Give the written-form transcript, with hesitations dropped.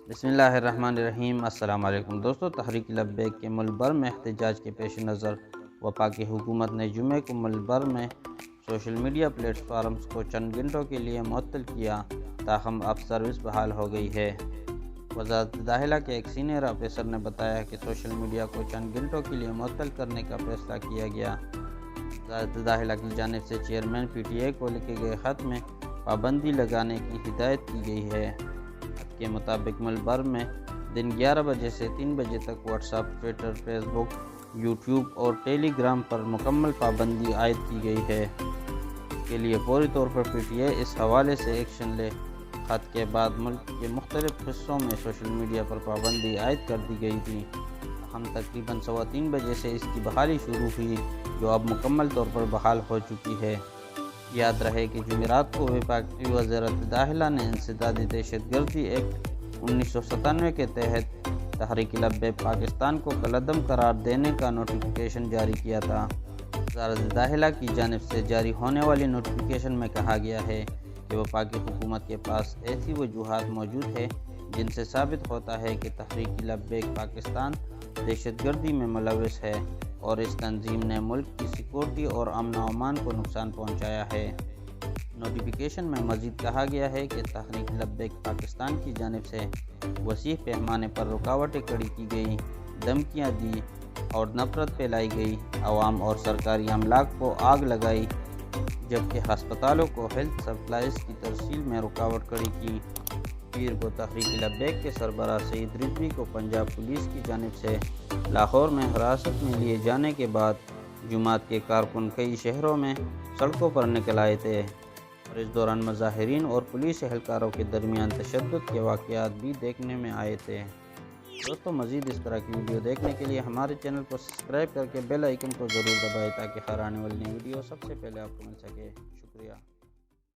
بسم اللہ الرحمن الرحیم۔ السلام علیکم دوستو، تحریک لبیک کے ملک بھر میں احتجاج کے پیش نظر وفاقی حکومت نے جمعے کو ملک بھر میں سوشل میڈیا پلیٹ فارمز کو چند گھنٹوں کے لیے معطل کیا، تاہم اب سروس بحال ہو گئی ہے۔ وزارت داخلہ کے ایک سینئر آفیسر نے بتایا کہ سوشل میڈیا کو چند گھنٹوں کے لیے معطل کرنے کا فیصلہ کیا گیا۔ وزارت داخلہ کی جانب سے چیئرمین PTI کو لکھے گئے خط میں پابندی لگانے کی ہدایت کی گئی ہے۔ خط کے مطابق ملک بھر میں دن 11 بجے سے 3 بجے تک واٹس ایپ، ٹویٹر، فیس بک، یوٹیوب اور ٹیلی گرام پر مکمل پابندی عائد کی گئی ہے۔ اس کے لیے فوری طور پر PTI اس حوالے سے ایکشن لے۔ خط کے بعد ملک کے مختلف حصوں میں سوشل میڈیا پر پابندی عائد کر دی گئی تھی۔ ہم تقریباً 3:15 بجے سے اس کی بحالی شروع ہوئی، جو اب مکمل طور پر بحال ہو چکی ہے۔ یاد رہے کہ جمعرات کو وفاقی وزارت داخلہ نے انسدادی دہشت گردی ایکٹ 1997 کے تحت تحریک لبیک پاکستان کو کالعدم قرار دینے کا نوٹیفیکیشن جاری کیا تھا۔ وزارت داخلہ کی جانب سے جاری ہونے والی نوٹیفیکیشن میں کہا گیا ہے کہ وفاقی حکومت کے پاس ایسی وجوہات موجود ہیں جن سے ثابت ہوتا ہے کہ تحریک لبیک پاکستان دہشت گردی میں ملوث ہے اور اس تنظیم نے ملک کی سیکورٹی اور امن و امان کو نقصان پہنچایا ہے۔ نوٹیفیکیشن میں مزید کہا گیا ہے کہ تحریک لبیک پاکستان کی جانب سے وسیع پیمانے پر رکاوٹیں کھڑی کی گئیں، دھمکیاں دی اور نفرت پھیلائی گئی، عوام اور سرکاری املاک کو آگ لگائی، جبکہ ہسپتالوں کو ہیلتھ سپلائز کی ترسیل میں رکاوٹ کھڑی کی۔ پیر کو تحریک لبیک کے سربراہ سعید رضوی کو پنجاب پولیس کی جانب سے لاہور میں حراست میں لیے جانے کے بعد جماعت کے کارکن کئی شہروں میں سڑکوں پر نکل آئے تھے اور اس دوران مظاہرین اور پولیس اہلکاروں کے درمیان تشدد کے واقعات بھی دیکھنے میں آئے تھے۔ دوستو، مزید اس طرح کی ویڈیو دیکھنے کے لیے ہمارے چینل کو سبسکرائب کر کے بیل آئیکن کو ضرور دبائیں تاکہ ہر آنے والی نئی ویڈیو سب سے پہلے آپ کو مل سکے۔ شکریہ۔